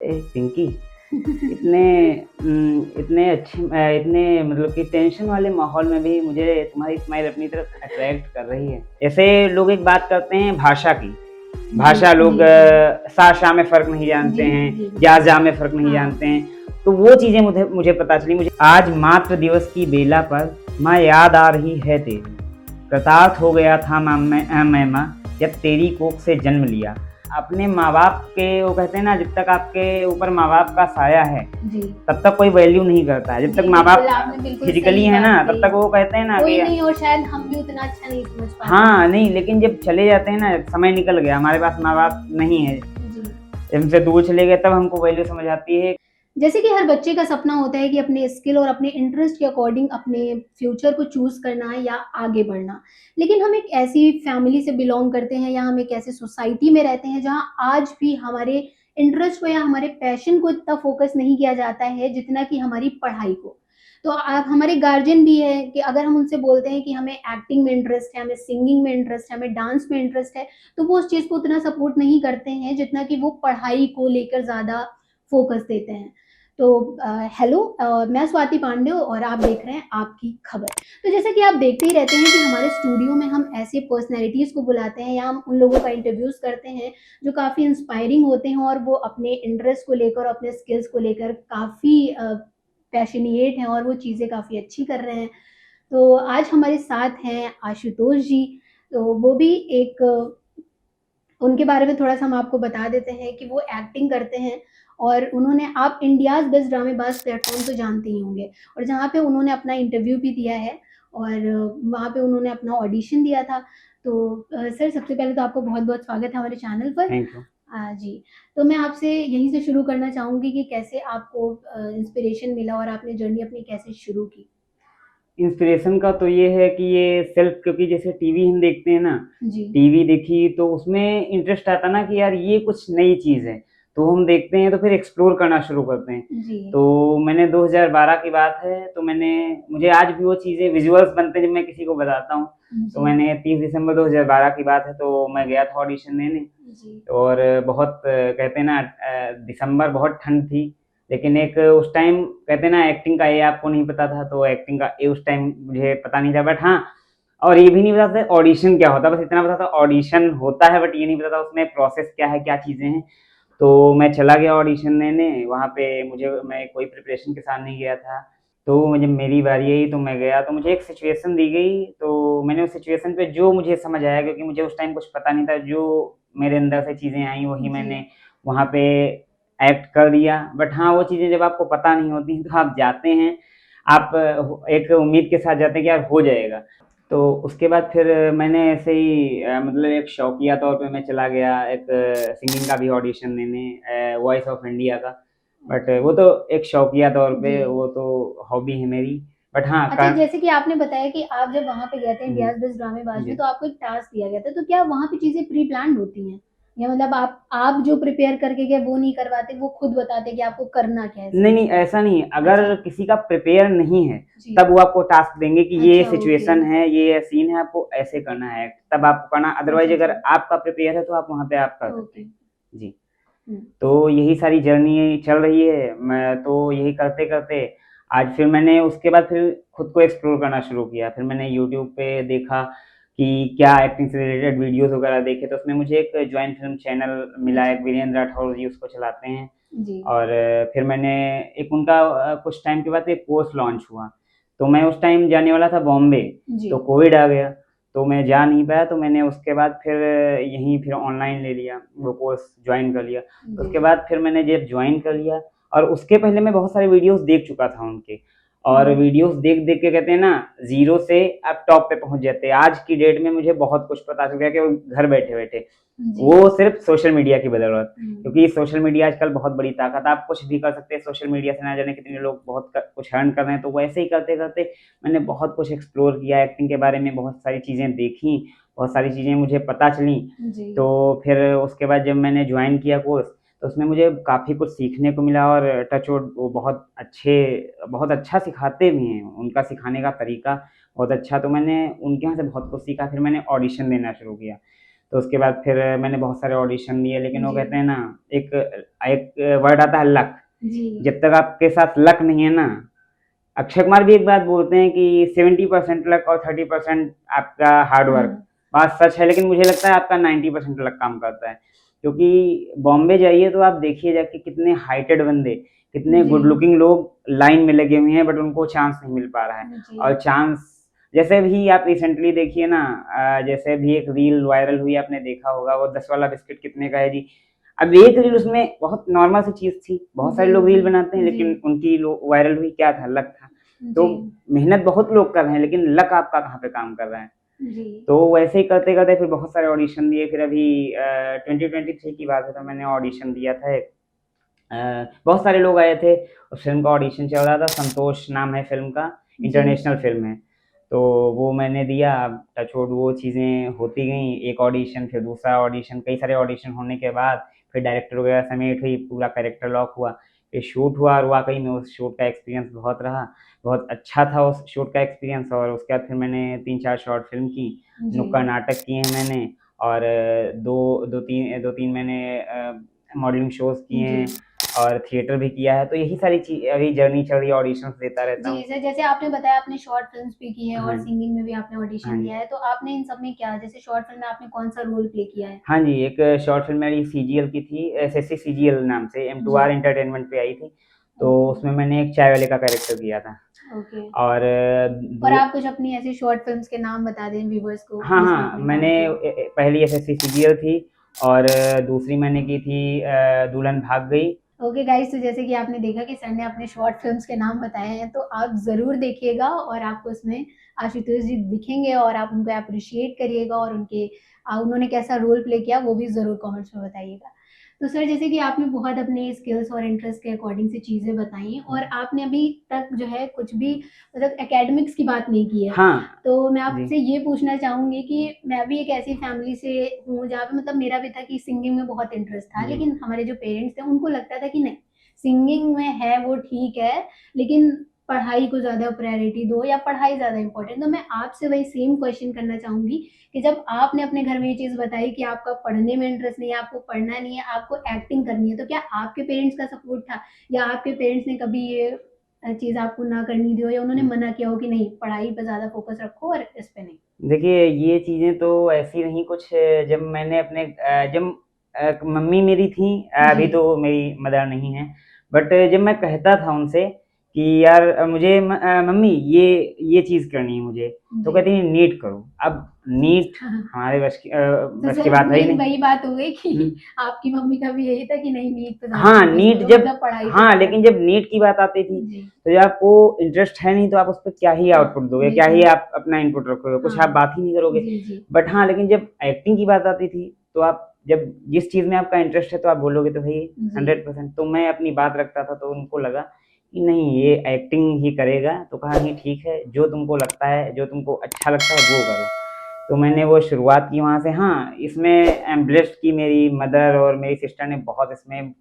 पिंकी, इतने इतने अच्छे इतने मतलब कि टेंशन वाले माहौल में भी मुझे तुम्हारी स्माइल अपनी तरफ अट्रैक्ट कर रही है। ऐसे लोग एक बात करते हैं भाषा की, जी, भाषा लोग जी, जी। सा-शा में फ़र्क नहीं जानते जी, हैं, जी। जा-जा में फ़र्क नहीं हाँ। जानते हैं। तो वो चीज़ें मुझे मुझे पता चली। मुझे आज मातृ दिवस की बेला पर माँ याद आ रही है तेरी, कृतार्थ हो गया था मैं माँ जब तेरी कोख से जन्म लिया। अपने माँ-बाप के वो कहते हैं ना, जब तक आपके ऊपर माँ-बाप का साया है, जी। तब तक कोई वैल्यू नहीं करता है। जब तक जी, बिल्कुल, माँ-बाप आपने बिल्कुल फिज़िकली सही है बात ना, तब कही। तक वो कहते हैं ना कि कोई नहीं और शायद हम भी उतना अच्छा नहीं समझ पाते हैं। हाँ, नहीं, लेकिन जब चले जाते हैं ना, समय निकल गया, हमारे पास माँ-बाप नहीं है, जी। हमसे दूर चले गए, तब हमको वैल्यू समझ आती है। जैसे कि हर बच्चे का सपना होता है कि अपने स्किल और अपने इंटरेस्ट के अकॉर्डिंग अपने फ्यूचर को चूज़ करना है या आगे बढ़ना। लेकिन हम एक ऐसी फैमिली से बिलॉन्ग करते हैं या हम एक ऐसी सोसाइटी में रहते हैं जहाँ आज भी हमारे इंटरेस्ट को या हमारे पैशन को इतना फ़ोकस नहीं किया जाता है जितना कि हमारी पढ़ाई को। तो हमारे गार्जियन भी है कि अगर हम उनसे बोलते हैं कि हमें एक्टिंग में इंटरेस्ट है, हमें सिंगिंग में इंटरेस्ट है, हमें डांस में इंटरेस्ट है, तो वो उस चीज़ को उतना सपोर्ट नहीं करते हैं जितना कि वो पढ़ाई को लेकर ज़्यादा फ़ोकस देते हैं। तो हेलो, मैं स्वाति पांडे और आप देख रहे हैं आपकी खबर। तो जैसा कि आप देखते ही रहते हैं कि हमारे स्टूडियो में हम ऐसे पर्सनैलिटीज़ को बुलाते हैं या हम उन लोगों का इंटरव्यूज़ करते हैं जो काफ़ी इंस्पायरिंग होते हैं और वो अपने इंटरेस्ट को लेकर और अपने स्किल्स को लेकर काफ़ी पैशनेट हैं और वो चीज़ें काफ़ी अच्छी कर रहे हैं। तो आज हमारे साथ हैं आशुतोष जी, तो वो भी एक उनके बारे में थोड़ा-सा हम आपको बता देते हैं कि वो एक्टिंग करते हैं और उन्होंने आप इंडियाज़ बेस्ट ड्रामेबाज़ प्लेटफ़ॉर्म तो जानते ही होंगे और जहाँ पे उन्होंने अपना इंटरव्यू भी दिया है और वहाँ पे उन्होंने अपना ऑडिशन दिया था। तो सर सबसे पहले तो आपको बहुत-बहुत स्वागत है हमारे चैनल पर। Thank you. जी, तो मैं आपसे यहीं से शुरू करना चाहूँगी कि कैसे आपको इंस्पिरेशन मिला और आपने जर्नी अपनी कैसे शुरू की? इंस्पिरेशन का तो ये है कि ये सेल्फ, क्योंकि जैसे टीवी हम देखते हैं ना, जी, टीवी देखी तो उसमें इंटरेस्ट आता ना कि यार ये कुछ नई चीज़ है, तो हम देखते हैं तो फिर एक्सप्लोर करना शुरू करते हैं। जी, तो मैंने 2012 की बात है, तो मुझे आज भी वो चीज़ें विजुअल्स बनते हैं जब मैं किसी को बताता हूँ। तो जी, मैंने 30 दिसंबर 2012 की बात है, तो मैं गया था ऑडिशन देने। जी, और बहुत कहते हैं ना, दिसंबर बहुत ठंड थी, लेकिन एक उस टाइम कहते हैं ना, एक्टिंग का ए आपको नहीं पता था, तो एक्टिंग का ए उस टाइम मुझे पता नहीं था, बट हाँ, और ये भी नहीं पता था ऑडिशन क्या होता है, बस इतना पता था ऑडिशन होता है, बट ये नहीं पता था उसमें प्रोसेस क्या है, क्या चीज़ें हैं। तो मैं चला गया ऑडिशन देने, वहाँ पे मैं कोई प्रिपरेशन के साथ नहीं गया था। तो जब मेरी बारी आई तो मैं गया, तो मुझे एक सिचुएशन दी गई, तो मैंने उस सिचुएशन पे जो मुझे समझ आया, क्योंकि मुझे उस टाइम कुछ पता नहीं था, जो मेरे अंदर से चीज़ें आई वही जी, मैंने वहाँ पे एक्ट कर दिया। बट हाँ, वो चीज़ें जब आपको पता नहीं होती हैं, तो आप जाते हैं, आप एक उम्मीद के साथ जाते हैं कि यार हो जाएगा। तो उसके बाद फिर मैंने ऐसे ही मतलब एक शौकिया तौर पे मैं चला गया एक सिंगिंग का भी ऑडिशन देने, वॉइस ऑफ इंडिया का। But okay. वो तो एक शौकिया तौर पे, जी। वो तो हॉबी है मेरी। बट हाँ, अच्छा, जैसे कि आपने बताया कि आप जब वहाँ पे गए थे हुँ, इंडियाज़ बेस्ट ड्रामेबाज़ में, जी। तो आपको एक टास्क दिया गया था, तो क्या वहाँ पे चीज़ें प्री प्लान्ड होती हैं? या मतलब आप जो प्रिपेयर करके गए वो नहीं करवाते, वो खुद बताते कि आपको करना क्या है नहीं, स्टेज नहीं, पे? ऐसा नहीं है। अगर अच्छा, किसी का प्रिपेयर नहीं है, जी। तब वो आपको टास्क देंगे कि ये अच्छा, ओके। सिचुएशन है, ये सीन है, आपको ऐसे करना है, तब आपको करना। अच्छा, अदरवाइज़ अच्छा, अगर आपका प्रिपेयर है, तो आप वहाँ पे आप कर सकते ओके। हैं। जी। हुँ, तो यही सारी जर्नी चल रही है। मैं तो यही करते-करते आज फिर मैंने उसके बाद फिर खुद को एक्सप्लोर करना शुरू किया। फिर मैंने यूट्यूब पे देखा कि क्या एक्टिंग से रिलेटेड वीडियोज़ वगैरह देखे, तो उसमें मुझे एक जॉइन फ़िल्म चैनल मिला, अच्छा, एक वीरेंद्र राठौर जी उसको चलाते हैं। जी, और फिर मैंने एक उनका कुछ टाइम के बाद एक कोर्स लॉन्च हुआ। तो मैं उस टाइम जाने वाला था बॉम्बे, जी, तो कोविड आ गया, तो मैं जा नहीं पाया, तो मैंने उसके बाद फिर यहीं फिर ऑनलाइन ले लिया, वो कोर्स जॉइन कर लिया। तो जी। उसके बाद फिर मैंने जब जॉइन कर लिया, और उसके पहले मैं बहुत सारे वीडियोज़ देख चुका था उनके, और हुँ, वीडियोज़ देख-देख के कहते हैं ना, ज़ीरो से आप टॉप पे पहुँच जाते हैं। आज की डेट में मुझे बहुत कुछ पता चल गया कि वो घर बैठे-बैठे, जी, वो सिर्फ़ सोशल मीडिया की बदौलत। हुँ, क्योंकि सोशल मीडिया आजकल बहुत बड़ी ताकत है, आप कुछ भी कर सकते हैं सोशल मीडिया से, ना जाने कितने लोग बहुत कुछ अर्न कर रहे हैं। तो वैसे ही करते-करते मैंने बहुत कुछ एक्सप्लोर किया, एक्टिंग के बारे में बहुत सारी चीज़ें देखी, बहुत सारी चीज़ें मुझे पता चलीं। जी, तो फिर उसके बाद जब मैंने जॉइन किया कोर्स, तो उसमें मुझे काफ़ी कुछ सीखने को मिला, और टच वुड वो बहुत अच्छा सिखाते भी हैं, उनका सिखाने का तरीका बहुत अच्छा। तो मैंने उनके यहाँ से बहुत कुछ सीखा, फिर मैंने ऑडिशन देना शुरू किया। तो उसके बाद फिर मैंने बहुत सारे ऑडिशन दिए, लेकिन वो जी। कहते हैं ना, एक एक वर्ड आता है लक। जी। जब तक आपके साथ लक नहीं है ना, अक्षय कुमार भी एक बात बोलते हैं कि 70% लक और 30% आपका हार्ड वर्क। हाँ। बात सच है, लेकिन मुझे लगता है आपका 90% लक काम करता है। क्योंकि बॉम्बे जाइए तो आप देखिए जाके कितने हाइटेड बंदे, कितने जी। गुड लुकिंग लोग लाइन में लगे हुए हैं, बट उनको चांस नहीं मिल पा रहा है। जी। और चांस, जैसे भी आप रिसेंटली देखिए ना, जैसे भी एक रील वायरल हुई, आपने देखा होगा, वो 10 वाला बिस्किट कितने का है जी। अब एक रील, उसमें बहुत नॉर्मल सी चीज थी, बहुत सारे जी। लोग रील जी। बनाते हैं, जी। लेकिन उनकी वायरल हुई क्या था, लक था। तो जी। मेहनत बहुत लोग कर रहे हैं, लेकिन लक आपका कहाँ पे काम कर रहा है। जी। तो वैसे ही करते करते फिर बहुत सारे ऑडिशन दिए। फिर अभी 2023 की बात है, तो मैंने ऑडिशन दिया था एक, बहुत सारे लोग आए थे। उस फिल्म का ऑडिशन चल रहा था, संतोष नाम है फिल्म का, जी। इंटरनेशनल फिल्म है। तो वो मैंने दिया, टचवुड वो चीज़ें होती गई, एक ऑडिशन फिर दूसरा ऑडिशन, कई सारे ऑडिशन होने के बाद फिर डायरेक्टर वगैरह समेट हुई, पूरा कैरेक्टर लॉक हुआ, फिर शूट हुआ, और वाकई में उस शूट का एक्सपीरियंस बहुत रहा, बहुत अच्छा था उस शूट का एक्सपीरियंस। और उसके बाद फिर मैंने 3-4 शॉर्ट फिल्म की, जी। नुक्कड़ नाटक किए हैं मैंने, और दो तीन मैंने मॉडलिंग शोज़ किए जी। हैं, और थिएटर भी किया है। तो यही सारी चीज़ अभी जर्नी चल रही है, ऑडिशंस देता रहता जी, हूँ। सर जैसे आपने बताया आपने शॉर्ट फ़िल्म्स भी की हैं और हाँ, सिंगिंग में भी आपने हाँ ऑडिशन जी। दिया है, तो आपने इन सब में क्या जैसे शॉर्ट फ़िल्म में आपने कौन-सा रोल प्ले किया है? हाँ जी, एक शॉर्ट फ़िल्म मेरी सीजीएल की थी, एसएससी सीजीएल नाम से, जी। M2R एंटरटेनमेंट पे आई थी। तो ओके। उसमें मैंने एक चाय वाले का कैरेक्टर किया था। ओके। और और दू आप कुछ अपनी ऐसी शॉर्ट फ़िल्म्स के नाम बता दें व्यूअर्स को हाँ, जिसमें हाँ, आपने मैंने काम किया हो? पहली एसएससी सीजीएल थी, और दूसरी मैंने की थी दुल्हन भाग गई। ओके गाइस, तो जैसे कि आपने देखा कि सर ने अपने शॉर्ट फ़िल्म्स के नाम बताए हैं, तो आप ज़रूर देखिएगा और आपको उसमें आशुतोष जी दिखेंगे और आप उनको एप्रिशिएट करिएगा और उन्होंने कैसा रोल प्ले किया वो भी ज़रूर कमेंट्स में बताइएगा। तो सर जैसे कि आपने बहुत अपने स्किल्स और इंटरेस्ट के अकॉर्डिंग से चीज़ें बताई और आपने अभी तक जो है कुछ भी मतलब एकेडमिक्स की बात नहीं की है। हाँ, तो मैं जी। आपसे ये पूछना चाहूँगी कि मैं भी एक ऐसी फैमिली से हूँ जहाँ पे मतलब मेरा भी था कि सिंगिंग में बहुत इंटरेस्ट था, जी। लेकिन हमारे जो पेरेंट्स थे उनको लगता था कि नहीं, सिंगिंग में है वो ठीक है, लेकिन पढ़ाई को ज़्यादा प्रायोरिटी दो या पढ़ाई ज़्यादा इम्पोर्टेंट। तो मैं आपसे वही सेम क्वेश्चन करना चाहूँगी कि जब आपने अपने घर में ये चीज़ बताई कि आपका पढ़ने में इंटरेस्ट नहीं है, आपको पढ़ना नहीं है, आपको एक्टिंग करनी है, तो क्या आपके पेरेंट्स का सपोर्ट था या आपके पेरेंट्स ने कभी ये चीज़ आपको ना करनी दी हो या उन्होंने हुँ। मना किया हो कि नहीं पढ़ाई पे ज़्यादा फ़ोकस रखो और इस पे नहीं? देखिए, ये चीज़ें तो ऐसी रहीं कुछ, जब मैंने अपने जब मम्मी मेरी थीं, जी। अभी तो मेरी मदर नहीं हैं, बट जब मैं कहता था उनसे कि यार मुझे मम्मी ये चीज़ करनी है मुझे, तो जी। कहती हैं नीट करो। अब नीट हाँ, हमारे तो बस की सर बात है ही मेन नहीं। वही बात हो गई कि हुँ। आपकी मम्मी का भी यही था कि नहीं नीट पे ज़्यादा हाँ, फ़ोकस नीट करो जब मतलब पढ़ाई पे हाँ, ज़्यादा लेकिन जब नीट की बात आती थी, जी। तो जब आपको इंटरेस्ट है नहीं, तो आप उसपे क्या ही हाँ, आउटपुट दोगे, क्या ही बिल्कुल। आप अपना इनपुट रखोगे, कुछ आप हाँ। बात ही नहीं करोगे। जी, जी। बट हाँ, लेकिन जब एक्टिंग की बात आती थी, तो आप जब जिस चीज़ में आपका इंटरेस्ट है, तो आप बोलोगे तो भई जी। 100%। तो मैं अपनी बात रखता था, तो उनको लगा कि नहीं, ये एक्टिंग ही करेगा, तो कहा नहीं ठीक है, जो तुमको लगता है, जो तुमको अच्छा लगता है वो करो। तो मैंने वो शुरुआत की वहाँ से। हाँ, इसमें आई एम ब्लेस्ड कि मेरी मदर और मेरी सिस्टर ने बहुत, इसमें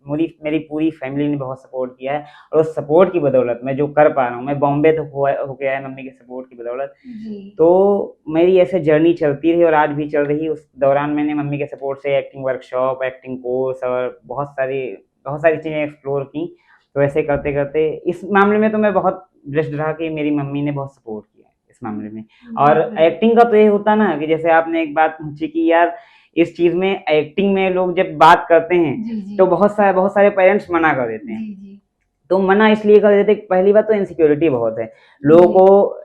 मेरी पूरी फैमिली ने बहुत सपोर्ट किया है, और उस सपोर्ट की बदौलत मैं जो कर पा रहा हूँ, मैं बॉम्बे तक होके आया मम्मी के सपोर्ट की बदौलत। जी। तो मेरी ऐसे जर्नी चलती रही और आज भी चल रही है। उस दौरान मैंने मम्मी के सपोर्ट से एक्टिंग वर्कशॉप, एक्टिंग कोर्स और बहुत सारी चीज़ें एक्सप्लोर की। तो ऐसे करते-करते इस मामले में तो मैं बहुत ब्लेस्ड रहा कि मेरी मम्मी ने बहुत सपोर्ट किया है इस मामले में। और बिल्कुल। एक्टिंग का तो ये होता है ना कि जैसे आपने एक बात पूछी कि यार इस चीज़ में, एक्टिंग में लोग जब बात करते हैं, जी, जी। तो बहुत सारे पेरेंट्स मना कर देते हैं। जी, जी। तो मना इसलिए कर देते, पहली बात तो इनसिक्योरिटी बहुत है। लोगों जी। को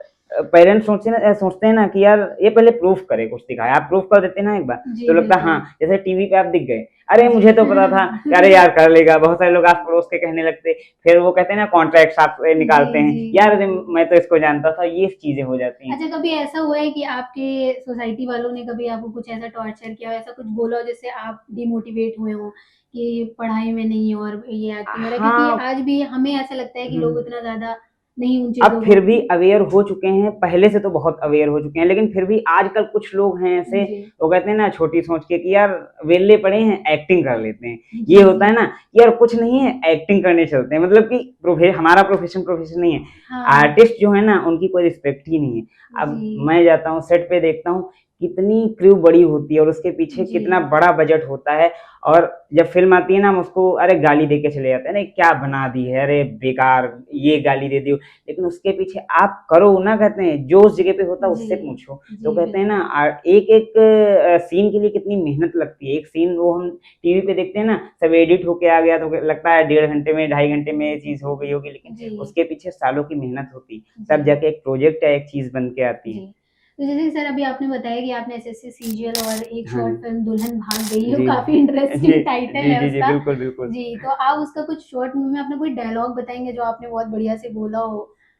पेरेंट्स सोचते हैं ना कि यार ये पहले प्रूफ़ करे, कुछ दिखाए। आप प्रूफ़ कर देते हैं ना एक बार, जी, तो लगता है बिल्कुल। हाँ, जैसे टीवी पे आप दिख गए, अरे जी। मुझे तो पता था कि अरे यार कर लेगा। बहुत सारे लोग आस-पड़ोस के कहने लगते, फिर वो कहते हैं ना कॉन्ट्रैक्ट्स आप जी, निकालते हैं, जी, यार जी, अरे जी। मैं तो इसको जानता था, ये चीज़ें हो जाती हैं। अच्छा कभी ऐसा हुआ है कि आपके सोसाइटी वालों ने कभी आपको कुछ ऐसा टॉर्चर किया हो, ऐसा कुछ बोला हो जिससे आप डिमोटिवेट हुए हों कि पढ़ाई में नहीं और ये एक्टिंग वगैरह क्योंकि हाँ, आज भी हमें ऐसा लगता है कि हुँ। लोग उतना ज़्यादा नहीं उन अब चीज़ों को फिर भी अवेयर हो चुके हैं, पहले से तो बहुत अवेयर हो चुके हैं, लेकिन फिर भी आजकल कुछ लोग हैं ऐसे, जी। वो कहते हैं ना छोटी सोच के कि यार वेल्ले पड़े हैं, एक्टिंग कर लेते हैं। जी, ये होता जी। है ना कि यार कुछ नहीं है, एक्टिंग करने चलते हैं, मतलब कि हमारा प्रोफेशन नहीं है। हाँ। आर्टिस्ट जो है ना, उनकी कोई रिस्पेक्ट ही नहीं है। अब जी। मैं जाता हूँ सेट पे, देखता हूँ कितनी क्रू बड़ी होती है और उसके पीछे जी। कितना बड़ा बजट होता है। और जब फिल्म आती है ना, हम उसको अरे गाली दे के चले जाते हैं, अरे क्या बना दी है, अरे बेकार, ये गाली दे दी। लेकिन उसके पीछे आप करो ना, कहते हैं जो उस जगह पे होता है उससे जी, पूछो। तो जी, कहते हैं ना, बिल्कुल। एक एक सीन के लिए कितनी मेहनत लगती है। एक सीन वो हम टीवी पे देखते हैं ना, सब एडिट होके आ गया तो लगता है 1.5 घंटे में, 2.5 घंटे में ये चीज हो गई होगी, लेकिन जी, उसके पीछे सालों की मेहनत होती, जी, तब जाके एक प्रोजेक्ट या एक चीज बन के आती है। जी। तो जैसे कि सर अभी आपने बताया कि आपने एसएससी सीजीएल और एक हाँ शॉर्ट जी। फिल्म दुल्हन भाग गई, वो जी, काफ़ी जी, इंटरेस्टिंग टाइटल जी, है जी, जी, उसका। बिल्कुल, बिल्कुल। जी, तो आप उसका कुछ शॉर्ट में अपना कोई डायलॉग बताएँगे जो आपने बहुत बढ़िया से बोला हो?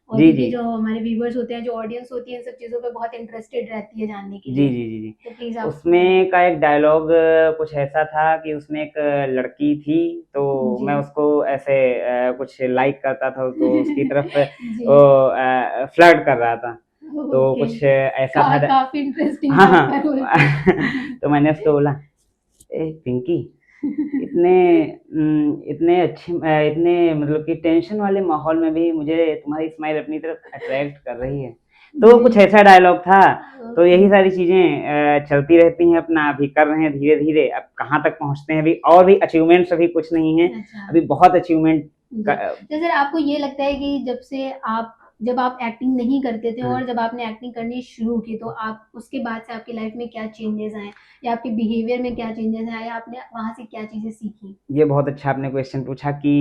और जी, जी। क्योंकि जो हमारे व्यूअर्स होते हैं, जो ऑडियंस होती है, इन सब चीज़ों पे बहुत इंटरेस्टेड रहती है जानने के जी, लिए। जी, जी, जी। तो प्लीज़ आप उसमें का एक डायलॉग कुछ ऐसा था कि उसमें एक लड़की थी, तो जी। मैं उसको ऐसे कुछ लाइक करता था, तो उसकी तरफ जी, वो फ्लर्ट कर रहा था। तो ओके। कुछ ऐसा था ड काफ़ी इंटरेस्टिंग हाँ, था आपका हाँ। रोल। जी। तो मैंने उसको बोला, "ए पिंकी, इतने इतने मतलब कि टेंशन वाले माहौल में भी मुझे तुम्हारी स्माइल अपनी तरफ अट्रैक्ट कर रही है।" तो जी, कुछ ऐसा डायलॉग था। तो ओके। यही सारी चीज़ें चलती रहती हैं, अपना अभी कर रहे हैं धीरे-धीरे, अब कहाँ तक पहुँचते हैं अभी, और भी अचीवमेंट्स अभी कुछ नहीं है, अच्छा। अभी बहुत अचीवमेंट जी। का तो सर आपको ये लगता है कि जब आप एक्टिंग नहीं करते थे हाँ। और जब आपने एक्टिंग करनी शुरू की तो आप उसके बाद से आपकी लाइफ में क्या चेंजेस आए? या आपके बिहेवियर में क्या चेंजेस आए? या आपने वहाँ से क्या चीज़ें सीखी? ये बहुत अच्छा आपने क्वेश्चन पूछा कि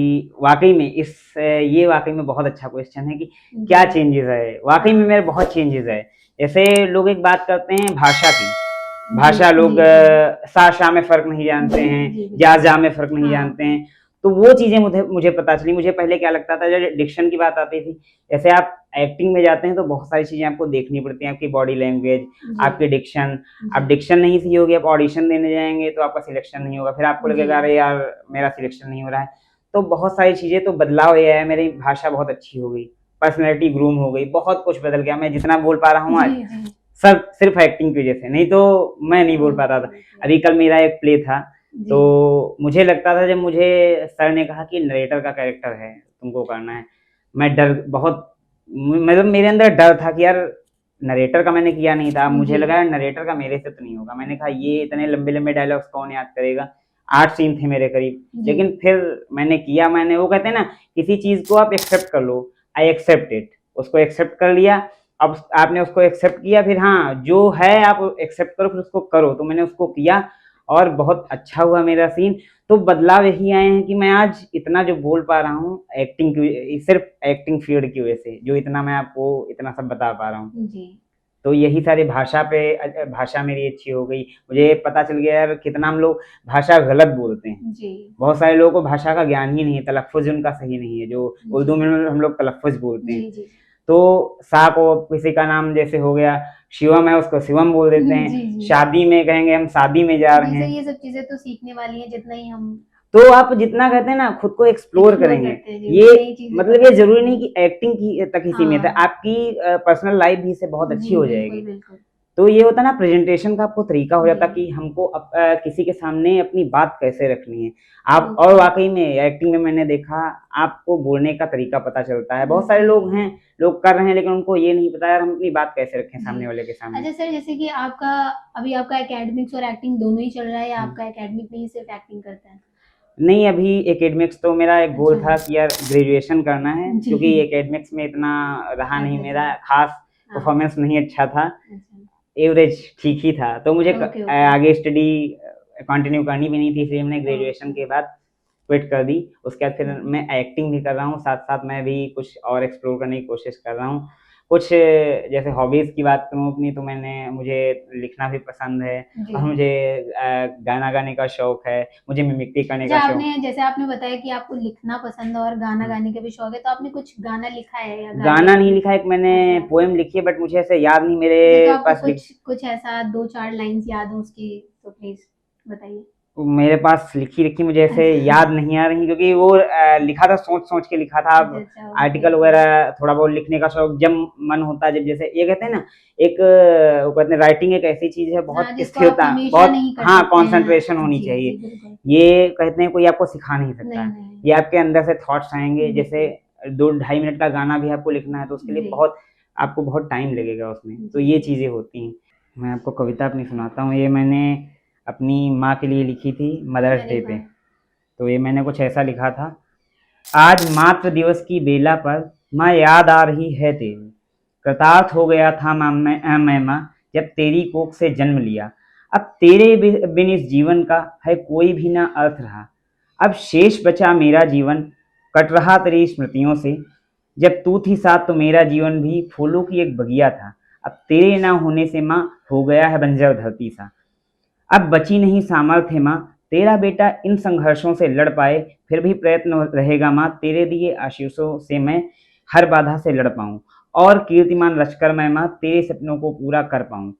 वाक़ई में ये वाक़ई में बहुत अच्छा क्वेश्चन है कि जी। क्या चेंजेज़ आए? वाक़ई में हाँ। मेरे बहुत चेंजेज़ आए। जैसे लोग एक बात करते हैं भाषा की, जी, भाषा लोग जी, जी। सा-शा में फ़र्क नहीं जानते जी, हैं, जी, बिल्कुल। जा-जा में फ़र्क नहीं हाँ। जानते हैं। तो वो चीज़ें मुझे मुझे पता चली। मुझे पहले क्या लगता था, जब डिक्शन की बात आती थी, जैसे आप एक्टिंग में जाते हैं तो बहुत सारी चीज़ें आपको देखनी पड़ती हैं, आपकी बॉडी लैंग्वेज, जी, आपके डिक्शन। जी, आप डिक्शन नहीं सही होगी, आप ऑडिशन देने जाएँगे तो आपका सिलेक्शन नहीं होगा, फिर आपको जी। लगेगा अरे यार मेरा सिलेक्शन नहीं हो रहा है। तो बहुत सारी चीज़ें, तो बदलाव ये आया, मेरी भाषा बहुत अच्छी हो गई, पर्सनैलिटी ग्रूम हो गई, बहुत कुछ बदल गया। मैं जितना बोल पा रहा हूँ जी, आज, जी। सब सिर्फ़ एक्टिंग की वज़ह से, नहीं तो मैं नहीं बोल पाता ओके, था। ओके। अभी कल मेरा एक प्ले था, जी, तो मुझे लगता था, जब मुझे सर ने कहा कि नरेटर का कैरेक्टर है, तुमको करना है, मैं डर बहुत मतलब मेरे अंदर डर था कि यार नरेटर का मैंने किया नहीं था। मुझे जी, लगा यार नरेटर का मेरे से तो नहीं होगा। मैंने कहा ये इतने लंबे-लंबे डायलॉग्स कौन याद करेगा? 8 सीन थे मेरे करीब, जी। लेकिन फिर मैंने किया। मैंने, वो कहते हैं ना, किसी चीज़ को आप एक्सेप्ट कर लो, आई एक्सेप्ट इट, उसको एक्सेप्ट कर लिया। अब आपने उसको एक्सेप्ट किया, फिर हाँ, जो है आप एक्सेप्ट करो, फिर उसको करो। तो मैंने उसको किया और बहुत अच्छा हुआ मेरा सीन। तो बदलाव यही आए हैं कि मैं आज इतना जो बोल पा रहा हूँ, एक्टिंग की, सिर्फ़ एक्टिंग फ़ील्ड की वज़ह से, जो इतना मैं आपको इतना सब बता पा रहा हूँ। जी। तो यही सारी भाषा पे भाषा मेरी अच्छी हो गई। मुझे पता चल गया यार कितना हम लोग भाषा गलत बोलते हैं। जी, बहुत सारे लोगों को भाषा का ज्ञान ही नहीं है, तलफ़्फ़ुज़ उनका सही नहीं है, जो जी। उर्दू में हम लोग तलफ़्फ़ुज़ बोलते हैं। जी, जी। तो सा को किसी का नाम जैसे हो गया, शिवम है, उसको शिवम बोल देते जी, हैं। जी। शादी में कहेंगे हम शादी में जा जी रहे सर, हैं। ये सब चीज़ें तो सीखने वाली हैं जितना ही हम तो आप जितना कहते हैं ना खुद को एक्सप्लोर एक्सप्लोर करेंगे, करते हैं, जी, ये उतनी नई चीज़ें मतलब पता ये ज़रूरी चलती नहीं हैं। कि एक्टिंग की तक ही सीमित है, हाँ। आपकी पर्सनल लाइफ़ भी इससे बहुत अच्छी जी, हो बिल्कुल, जाएगी। बिल्कुल। तो ये होता है ना, प्रेज़ेंटेशन का आपको तरीका हो जी, जाता है कि हमको किसी के सामने अपनी बात कैसे रखनी है। आप, और ओके। वाक़ई में एक्टिंग में मैंने देखा, आपको बोलने का तरीका पता चलता है। बहुत सारे जी, लोग हैं, लोग कर रहे हैं, लेकिन उनको ये नहीं पता यार हम अपनी बात कैसे रखें जी। सामने वाले के सामने। अच्छा सर, जैसे कि आपका एकेडमिक्स और एक्टिंग दोनों ही चल रहा है या हुँ। आपका एकेडमिक में ही सिर्फ़ एक्टिंग करता है? नहीं, अभी एकेडमिक्स तो मेरा एक गोल अच्छा। था कि यार ग्रेजुएशन करना है, जी। क्योंकि एकेडमिक्स में इतना रहा नहीं अच्छा, मेरा, अच्छा। ख़ास हाँ, परफ़ॉर्मेंस नहीं अच्छा था, अच्छा। एवरेज ठीक ही था। तो मुझे ओके, ओके। आगे स्टडी कंटिन्यू करनी भी नहीं थी, इसलिए मैंने ग्रेजुएशन ओके। के बाद क्विट कर दी। उसके बाद फिर हुँ। मैं एक्टिंग भी कर रहा हूँ, साथ-साथ मैं भी कुछ और एक्सप्लोर करने की कोशिश कर रहा हूँ। कुछ जैसे हॉबीज़ की बात करूँ अपनी, तो मुझे लिखना भी पसंद है, जी। और मुझे गाना गाने का शौक है, मुझे मिमिक्री करने अच्छा, का शौक। जैसे आपने बताया कि आपको लिखना पसंद है और गाना हुँ। गाने का भी शौक है, तो आपने कुछ गाना लिखा है या गाए गाना हैं नहीं कभी? लिखा, एक मैंने अच्छा। पोएम लिखी है, बट मुझे ऐसे याद नहीं, मेरे अच्छा, तो आपको पास लिख कुछ कुछ ऐसा 2-4 लाइन्स याद हो उसकी तो प्लीज़ बताइए? मेरे पास लिखी-लिखी मुझे ऐसे अच्छा। याद नहीं आ रही, क्योंकि वो लिखा था, सोच-सोच के लिखा था। अच्छा, अब अच्छा, ओके, आर्टिकल ओके। वगैरह थोड़ा बहुत लिखने का शौक जब मन होता है, जब जैसे ये कहते हैं ना, एक वो कहते हैं राइटिंग एक ऐसी चीज़ है, हाँ, बहुत जिसको आप स्थिरता, हमेशा बहुत, नहीं कर हाँ, सकते कंसंट्रेशन हैं। होनी जी, जी, चाहिए। बिल्कुल। ये कहते हैं कोई आपको सिखा नहीं सकता नहीं, है। नहीं। ये आपके अंदर से थॉट्स आएँगे, जैसे बिल्कुल। 2 ढाई मिनट का गाना भी आपको लिखना है, तो उसके लिए जी, बहुत, आपको बहुत टाइम लगेगा उसमें। तो जी, ये जी। चीज़ें होती हैं। मैं आपको कविता अपनी सुनाता हूँ। ये मैंने अपनी माँ के लिए लिखी थी मदर्स अरे डे पे। वाह! तो ये मैंने कुछ ऐसा लिखा था। आज मातृ दिवस की बेला पर माँ याद आ रही है तेरी। कृतार्थ हो गया था मैं माँ जब तेरी कोख से जन्म लिया। अब तेरे बिन इस जीवन का है कोई भी ना अर्थ रहा। अब शेष बचा मेरा जीवन कट रहा तेरी स्मृतियों से। जब तू थी साथ तो मेरा जीवन भी फूलों की एक बगिया था। अब तेरे ना होने से माँ हो गया है बंजर धरती सा। अब बची नहीं सामर्थ्य माँ तेरा बेटा इन संघर्षों से लड़ पाए। फिर भी प्रयत्न रहेगा माँ तेरे दिए आशीषों से मैं हर बाधा से लड़ पाऊँ। और कीर्तिमान रचकर मैं माँ तेरे सपनों को पूरा कर पाऊँ।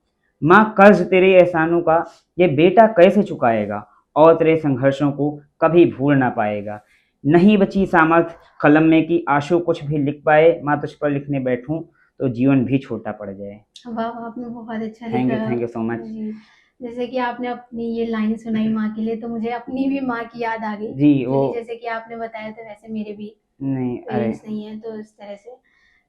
माँ कर्ज तेरे एहसानों का ये बेटा कैसे चुकाएगा। और तेरे संघर्षों को कभी भूल ना पाएगा। नहीं बची सामर्थ्य कलम में कि आंसू कुछ भी लिख पाए। माँ तुझ पर लिखने बैठूं तो जीवन भी छोटा पड़ जाए। वाह! वाह! आपने बहुत अच्छा लिखा। Thank you so much. जी, जैसे कि आपने अपनी ये लाइन सुनाई माँ के लिए, तो मुझे अपनी भी माँ की याद आ गई। जी वो चलिए, जैसे कि आपने बताया था वैसे मेरे भी नहीं अरे पेरेंट्स नहीं हैं, तो इस तरह से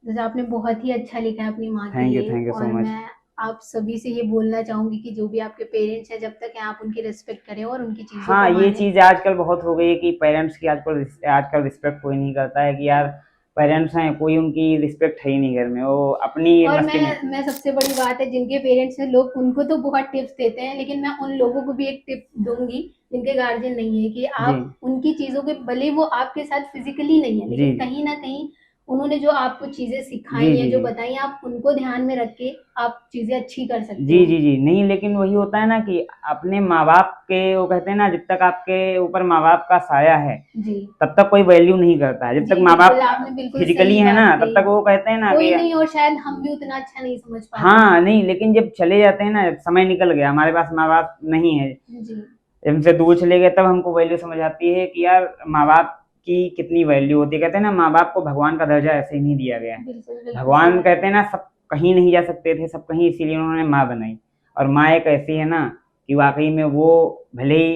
जैसे आपने बहुत ही अच्छा लिखा है अपनी माँ के लिए। थैंक यू सो और मच। मैं आप सभी से ये बोलना चाहूँगी कि जो भी आपके पेरेंट्स हैं, जब तक हैं आप उनकी रिस्पेक्ट करें और उनकी चीज़ों हाँ, को ये मानें। चीज़ आजकल बहुत हो गई है कि पेरेंट्स की आजकल रिस्पेक्ट कोई नहीं करता है कि यार पेरेंट्स हैं, कोई उनकी रिस्पेक्ट है ही नहीं घर में, वो अपनी और मस्ती में। मैं सबसे बड़ी बात है जिनके पेरेंट्स हैं लोग उनको तो बहुत टिप्स देते हैं, लेकिन मैं उन लोगों को भी एक टिप दूंगी जिनके गार्जियन नहीं है कि जी आप उनकी चीजों के भले वो आपके साथ फिजिकली नहीं है, जी लेकिन कहीं ना कहीं उन्होंने जो आपको चीजें जी सिखाई जी हैं, जो जी बताई हैं, आप उनको ध्यान में रख के आप चीजें अच्छी कर सकते जी हो। जी जी नहीं, लेकिन वही होता है ना कि अपने माँ बाप के, वो कहते हैं ना, जब तक आपके ऊपर माँ बाप का साया है जी तब तक कोई वैल्यू नहीं करता है। जब जी तक माँ बिल्कुल, बाप आपने बिल्कुल फिजिकली सही है ना बात तब कही। तक वो कहते हैं ना कि कोई नहीं, और शायद हम भी उतना अच्छा नहीं समझ पाते हैं। हाँ नहीं, लेकिन जब चले जाते हैं ना, जब समय निकल गया, हमारे पास माँ बाप नहीं है, जी हमसे दूर चले गए, तब हमको वैल्यू समझ आती है कि यार माँ बाप की कितनी वैल्यू होती है। कहते हैं ना, माँ बाप को भगवान का दर्जा ऐसे ही नहीं दिया गया है। बिल्कुल बिल्कुल सही भगवान बात कहते है। हैं ना, सब कहीं नहीं जा सकते थे, सब कहीं, इसीलिए उन्होंने माँ बनाई। और माँ एक ऐसी है ना कि वाकई में वो भले ही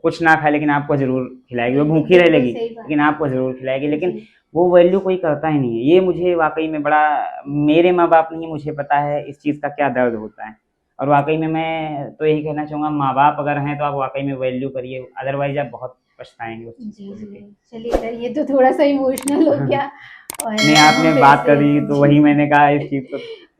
कुछ ना खाए लेकिन आपको जरूर खिलाएगी। वो बिल्कुल भूखी रह बिल्कुल लेगी सही बात लेकिन है। आपको जरूर खिलाएगी। लेकिन जी वो वैल्यू कोई करता ही नहीं है। ये मुझे वाकई में बड़ा, मेरे माँ बाप नहीं, मुझे पता है इस चीज़ का क्या दर्द होता है। और वाकई में मैं तो यही कहना चाहूँगा, माँ बाप अगर हैं तो आप वाकई में वैल्यू करिए, अदरवाइज आप बहुत पछताएंगे उस चीज़ जी को लेके। जी, चलिए खैर ये तो थोड़ा सा इमोशनल हो गया। और नहीं, हम आपने फिर बात से करी तो जी वही मैंने कहा इस चीज़ को।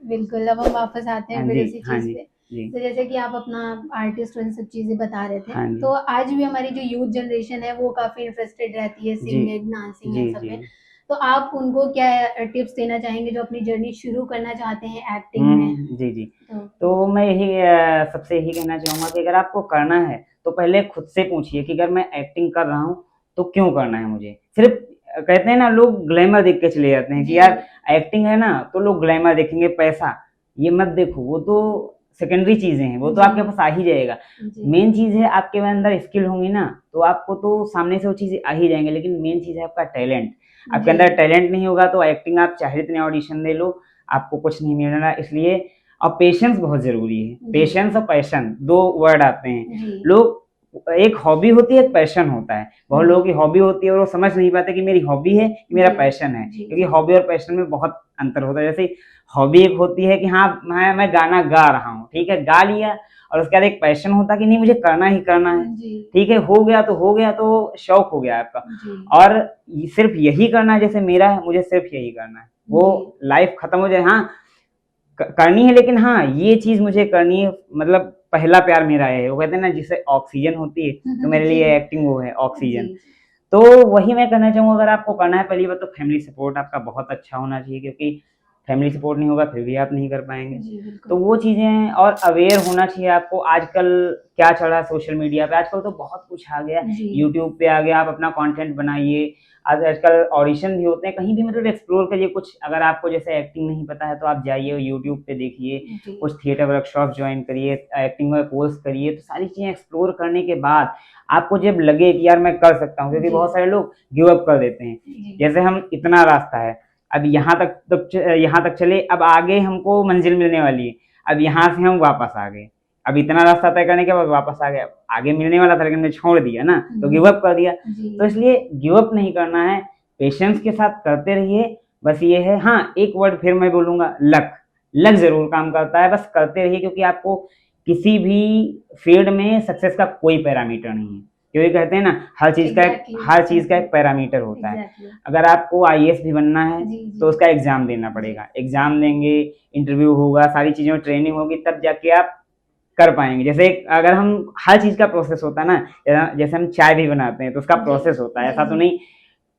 बिल्कुल, अब हम वापस आते हाँ हैं फिर जी, उसी हाँ चीज़ जी, पे। जी, तो जैसे कि आप अपना आर्टिस्ट और इन सब चीज़ें बता रहे थे, हाँ तो जी, आज भी हमारी जो यूथ जनरेशन है वो काफ़ी इंटरेस्टेड रहती है जी, सिंगिंग, डांसिंग इन जी, सब जी। में। तो आप उनको क्या टिप्स देना चाहेंगे जो अपनी जर्नी शुरू करना चाहते हैं एक्टिंग में? जी, जी। तो तो मैं यही सबसे यही कहना चाहूँगा कि अगर आपको करना है तो पहले खुद से पूछिए कि अगर मैं एक्टिंग कर रहा हूँ तो क्यों करना है मुझे? सिर्फ़ कहते हैं ना, लोग ग्लैमर देख के चले जाते हैं कि जी, यार एक्टिंग है ना तो लोग ग्लैमर देखेंगे, पैसा, ये मत देखो, वो तो सेकेंडरी चीज़ें हैं, वो तो जी, आपके पास आ ही जाएगा। जी, मेन चीज़ है आपके अंदर स्किल होंगी ना, तो आपको तो सामने से वो चीज़ें आ ही जाएँगी, लेकिन मेन चीज़ है आपका टैलेंट। आपके जी, अंदर टैलेंट नहीं होगा तो एक्टिंग आप चाहे जितने ऑडिशन दे लो, आपको कुछ नहीं मिलना। इसलिए और पेशेंस बहुत ज़रूरी है। जी, पेशेंस और पैशन 2 वर्ड आते हैं। जी, लोग, एक हॉबी होती है, एक पैशन होता है। बहुत जी, लोगों की हॉबी होती है और वो समझ नहीं पाते कि मेरी हॉबी है कि मेरा जी, पैशन है। जी, क्योंकि जी, हॉबी और पैशन में बहुत अंतर होता है। जैसे हॉबी एक होती है कि हाँ, मैं गाना गा रहा हूँ, ठीक है, गा लिया। और उसके बाद एक पैशन होता है कि नहीं, मुझे करना ही करना है। जी, ठीक है, हो गया तो शौक हो गया आपका। जी, और सिर्फ़ यही करना है, जैसे मेरा है, मुझे सिर्फ़ यही करना है। जी, वो लाइफ़ खत्म हो जाए, हाँ, करनी है, लेकिन हाँ, ये चीज़ मुझे करनी है, मतलब पहला प्यार मेरा है। वो कहते हैं ना, जिसे ऑक्सीजन होती है, तो मेरे जी, लिए एक्टिंग वो है जी, ऑक्सीजन। जी, तो वही मैं कहना चाहूँगा, अगर आपको करना है, पहली बात तो फैमिली सपोर्ट आपका बहुत अच्छा होना चाहिए, क्योंकि फैमिली सपोर्ट नहीं होगा फिर भी आप नहीं कर पाएँगे। जी, तो बिल्कुल। वो चीज़ें हैं, और अवेयर होना चाहिए आपको। आजकल क्या चल रहा है सोशल मीडिया पे, आजकल तो बहुत कुछ आ गया। जी, यूट्यूब पे आ गया, आप अपना कंटेंट बनाइए। आज आजकल ऑडिशन भी होते हैं, कहीं भी मतलब एक्सप्लोर करिए कुछ। अगर आपको जैसे एक्टिंग नहीं पता है तो आप जाइए यूट्यूब पे देखिए, जी, कुछ थिएटर वर्कशॉप जॉइन करिए, एक्टिंग का कोर्स करिए। तो सारी चीज़ें एक्सप्लोर करने के बाद आपको जब लगे कि यार मैं कर सकता हूँ, क्योंकि जी, बहुत सारे लोग गिव अप कर देते हैं। जी, जैसे हम, इतना रास्ता है, अब यहाँ तक चले, अब आगे हमको मंजिल मिलने वाली है। अब यहाँ से हम वापस आ गए। अब इतना रास्ता तय करने के बाद वापस आ गए। अब आगे मिलने वाला था लेकिन हमने छोड़ दिया ना, तो गिव अप कर दिया। जी, तो इसलिए गिव अप नहीं करना है, पेशेंस के साथ करते रहिए। बस ये है, हाँ, एक वर्ड फिर मैं बोलूँगा, लक। लक ज़रूर काम करता है, बस करते रहिए, क्योंकि आपको किसी भी फील्ड में सक्सेस का कोई पैरामीटर नहीं है। क्योंकि कहते हैं ना, एग्जैक्टली हर चीज़ का एग्जैक्टली एक पैरामीटर होता है। एग्जैक्टली। अगर आपको आईएएस भी बनना है, जी तो जी उसका एग्ज़ाम देना जी पड़ेगा। एग्ज़ाम देंगे, इंटरव्यू होगा, सारी चीज़ों में ट्रेनिंग होगी, तब जाके आप कर पाएँगे। जैसे अगर हम हर चीज़ का प्रोसेस होता है ना, जैसे हम चाय भी बनाते हैं, तो उसका जी प्रोसेस होता है। जी ऐसा तो जी नहीं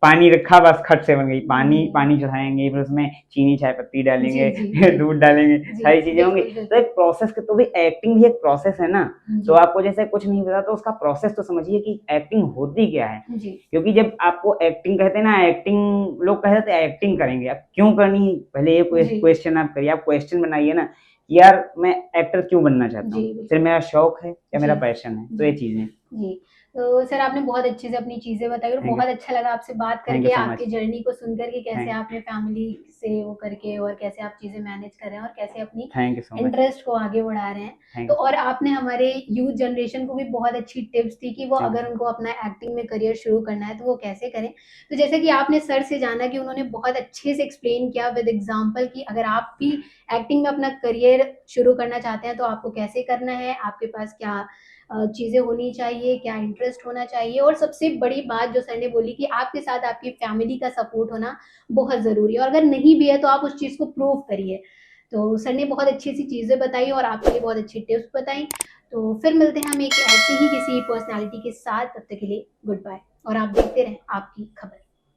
पानी रखा बस खट से बन गई। पानी जी पानी चढ़ाएँगे, फिर उसमें चीनी, चाय पत्ती जी डालेंगे, जी फिर दूध डालेंगे, जी सारी चीज़ें होंगी। बिल्कुल तो बिल्कुल। एक प्रोसेस के तो भी एक्टिंग भी एक प्रोसेस है ना। तो जी आपको जैसे कुछ नहीं पता, तो उसका प्रोसेस तो समझिए कि एक्टिंग होती क्या है। जी क्योंकि जब आपको एक्टिंग कहते हैं ना, एक्टिंग लोग कहते हैं एक्टिंग करेंगे, अब क्यों करनी है? पहले ये जी क्वेश्चन आप करिए, आप क्वेश्चन बनाइए ना कि यार मैं एक्टर क्यों बनना चाहता जी हूँ? सिर्फ़ बिल्कुल। मेरा शौक है या जी मेरा पैशन है? तो जी ये चीज़ें। जी। तो सर आपने बहुत अच्छे से अपनी चीज़ें बताई और थैंक यू, बहुत अच्छा लगा आपसे बात थैंक यू करके, सो आपकी मच। जर्नी को सुन कर के कैसे थैंक आपने फैमिली से वो करके और कैसे आप चीज़ें मैनेज कर रहे हैं और कैसे अपनी thank you so much. Interest को आगे बढ़ा रहे हैं। थैंक तो यू सो और आपने हमारे यूथ जनरेशन को भी बहुत अच्छी टिप्स दी कि वो थैंक यू अगर सो उनको अपना एक्टिंग में करियर शुरू करना है तो वो कैसे करें। तो जैसे कि आपने सर से जाना कि उन्होंने बहुत अच्छे से एक्सप्लेन किया विद एग्ज़ाम्पल कि अगर आप भी एक्टिंग में अपना करियर शुरू करना चाहते हैं तो आपको कैसे करना है, आपके पास क्या चीज़ें होनी चाहिए, क्या इंटरेस्ट होना चाहिए और सबसे बड़ी बात जो सर ने बोली कि आपके साथ आपकी फैमिली का सपोर्ट होना बहुत ज़रूरी है और अगर नहीं भी है तो आप उस चीज़ को प्रूव करिए। तो सर ने बहुत अच्छी-सी चीज़ें बताई और आपके लिए बहुत अच्छी टिप्स बताई। तो फिर मिलते हैं हम एक ऐसे ही किसी पर्सनैलिटी के साथ, तब तक के लिए गुड बाय और आप देखते रहें आपकी खबर।